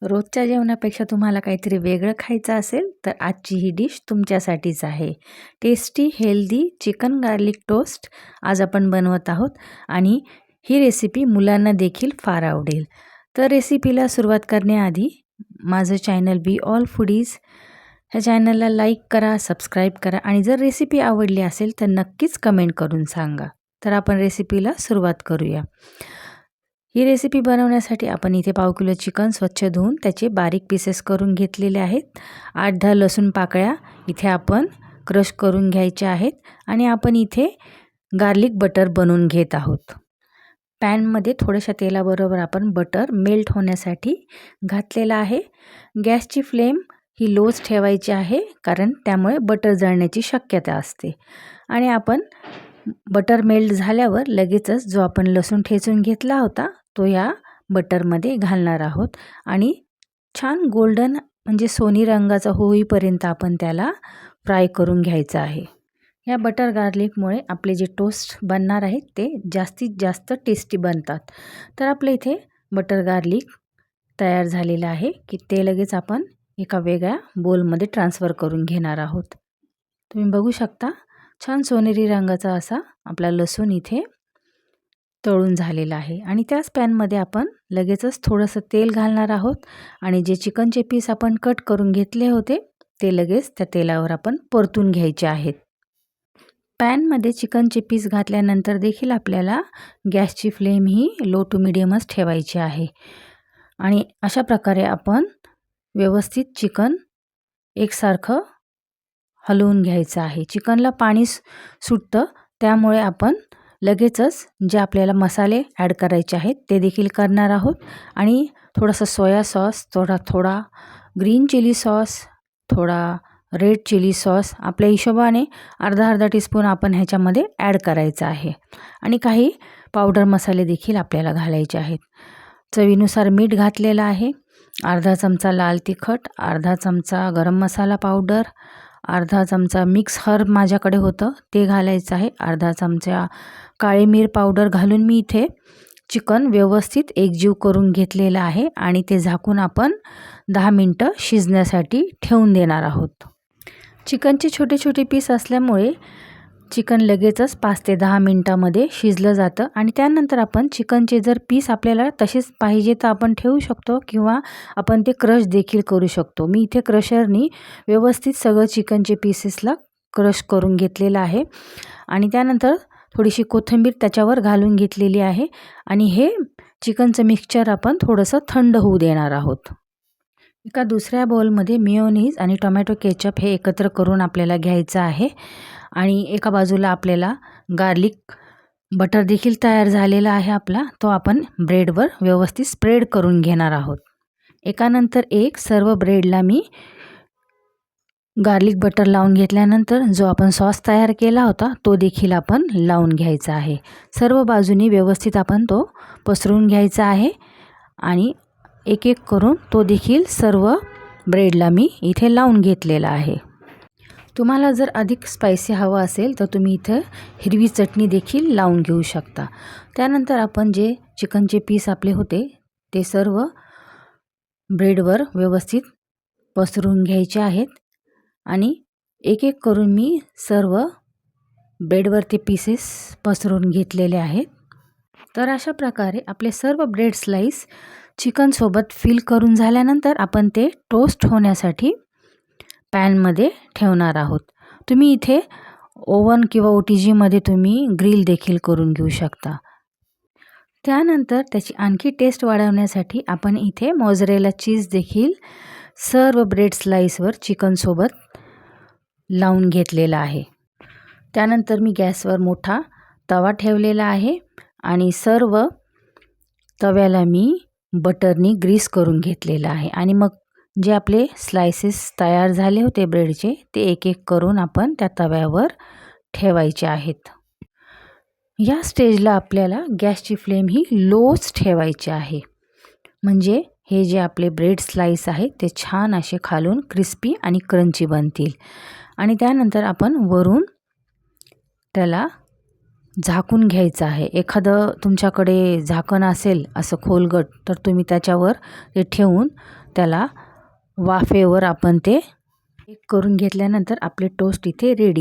रोजच्या जेवणापेक्षा तुम्हाला काहीतरी वेगळं खायचं असेल तर आजची ही डिश तुमच्यासाठीच आहे. Tasty healthy chicken garlic toast आज आपण बनवत आहोत आणि ही रेसिपी मुलांना देखील फार आवडेल. तर रेसिपीला सुरुवात करण्याआधी माझं चॅनल बी ऑल फूडीज ह्या चॅनलला लाईक करा, सबस्क्राईब करा आणि जर रेसिपी आवडली असेल तर नक्कीच कमेंट करून सांगा. तर आपण रेसिपीला सुरुवात करूया. ही रेसिपी बनवण्यासाठी आपण इथे पाव किलो चिकन स्वच्छ धुवून त्याचे बारीक पीसेस करून घेतलेले आहेत. 8-10 लसूण पाकळ्या इथे आपण क्रश करून घ्यायच्या आहेत आणि आपण इथे गार्लिक बटर बनवून घेत आहोत. पॅनमध्ये थोड्याशा तेलाबरोबर आपण बटर मेल्ट होण्यासाठी घातलेला आहे. गॅसची फ्लेम ही लोच ठेवायची आहे कारण त्यामुळे बटर जळण्याची शक्यता असते. आणि आपण बटर मेल्ट झाल्यावर लगेचच जो आपण लसूण ठेचून घेतला होता तो या बटरमध्ये घालणार आहोत आणि छान गोल्डन म्हणजे सोनी रंगाचा होईपर्यंत आपण त्याला फ्राय करून घ्यायचं आहे. या बटर गार्लिकमुळे आपले जे टोस्ट बनणार आहेत ते जास्तीत जास्त टेस्टी बनतात. तर आपलं इथे बटर गार्लिक तयार झालेलं आहे की ते लगेच आपण एका वेगळ्या बोलमध्ये ट्रान्सफर करून घेणार आहोत. तुम्ही बघू शकता छान सोनेरी रंगाचा असा आपला लसूण इथे तळून झालेला आहे. आणि त्याच पॅनमध्ये आपण लगेचच थोडंसं तेल घालणार आहोत आणि जे चिकनचे पीस आपण कट करून घेतले होते ते लगेच त्या तेलावर आपण परतून घ्यायचे आहेत. पॅनमध्ये चिकनचे पीस घातल्यानंतर देखील आपल्याला गॅसची फ्लेम ही लो टू मिडियमच ठेवायची आहे. आणि अशा प्रकारे आपण व्यवस्थित चिकन एकसारखं हलवून घ्यायचं आहे. चिकनला पाणी सुटतं त्यामुळे आपण लगेचच जे आपल्याला मसाले ॲड करायचे आहेत ते देखील करणार आहोत. आणि थोडासा सोया सॉस, थोडा ग्रीन चिली सॉस, थोडा रेड चिली सॉस आपल्या हिशोबाने अर्धा टीस्पून आपण ह्याच्यामध्ये ॲड करायचं आहे. आणि काही पावडर मसाले देखील आपल्याला घालायचे आहेत. चवीनुसार मीठ घातलेलं आहे, अर्धा चमचा लाल तिखट, अर्धा चमचा गरम मसाला पावडर, अर्धा चमचा मिक्स हर्ब माझ्याकडे होतं ते घालायचं आहे, अर्धा चमचा काळी मिर पावडर घालून मी इथे चिकन व्यवस्थित एकजीव करून घेतलेलं आहे आणि ते झाकून आपण 10 मिनटं शिजण्यासाठी ठेवून देणार आहोत. चिकनचे छोटे छोटे पीस असल्यामुळे चिकन लगेचच 5 ते 10 मिनटामध्ये शिजलं जातं. आणि त्यानंतर आपण चिकनचे जर पीस आपल्याला तसेच पाहिजे तर आपण ठेवू शकतो किंवा आपण ते क्रश देखील करू शकतो. मी इथे क्रशरनी व्यवस्थित सगळं चिकनचे पीसेसला क्रश करून घेतलेलं आहे आणि त्यानंतर थोडीशी कोथिंबीर त्याच्यावर घालून घेतलेली आहे. आणि हे चिकनचं मिक्सचर आपण थोडंसं थंड होऊ देणार आहोत. एका दुसऱ्या बाउलमध्ये मेयोनीज आणि टोमॅटो केचप हे एकत्र करून आपल्याला घ्यायचं आहे. आणि एका बाजूला आपल्याला गार्लिक बटर देखील तयार झालेला आहे आपला, तो आपण ब्रेडवर व्यवस्थित स्प्रेड करून घेणार आहोत. एकानंतर एक सर्व ब्रेडला मी गार्लिक बटर लावून घेतल्यानंतर जो आपण सॉस तयार केला होता तो देखील आपण लावून घ्यायचा आहे. सर्व बाजूनी व्यवस्थित आपण तो पसरून घ्यायचा आहे आणि एक एक करून तो देखील सर्व ब्रेडला मी इथे लावून घेतलेला आहे. तुम्हाला जर अधिक स्पायसी हवं असेल तर तुम्ही इथं हिरवी चटणी देखील लावून घेऊ शकता. त्यानंतर आपण जे चिकनचे पीस आपले होते ते सर्व ब्रेडवर व्यवस्थित पसरून घ्यायचे आहेत आणि एक एक करून मी सर्व ब्रेडवर ते पीसेस पसरून घेतलेले आहेत. तर अशा प्रकारे आपले सर्व ब्रेड स्लाईस चिकनसोबत फिल करून झाल्यानंतर आपण ते टोस्ट होण्यासाठी पॅनमध्ये ठेवणार आहोत. तुम्ही इथे ओव्हन किंवा OTGमध्ये तुम्ही ग्रिल देखील करून घेऊ शकता. त्यानंतर त्याची आणखी टेस्ट वाढवण्यासाठी आपण इथे मोझरेला चीज देखील सर्व ब्रेड स्लाईसवर चिकनसोबत लावून घेतलेला आहे. त्यानंतर मी गॅसवर मोठा तवा ठेवलेला आहे आणि सर्व तव्याला मी बटरनी ग्रीस करून घेतलेलं आहे. आणि मग जे आपले स्लायसेस तयार झाले होते ब्रेडचे ते एक एक करून आपण त्या तव्यावर ठेवायचे आहेत. या स्टेजला आपल्याला गॅसची फ्लेम ही लोच ठेवायची आहे म्हणजे हे जे आपले ब्रेड स्लाईस आहेत ते छान असे खालून क्रिस्पी आणि क्रंची बनतील. आणि त्यानंतर आपण वरून त्याला झाकून घ्यायचं आहे. एखादं तुमच्याकडे झाकण असेल असं खोलगट तर तुम्ही त्याच्यावर ते ठेवून त्याला वाफेवर आपण ते करून घेतल्यानंतर आपले टोस्ट इथे रेडी.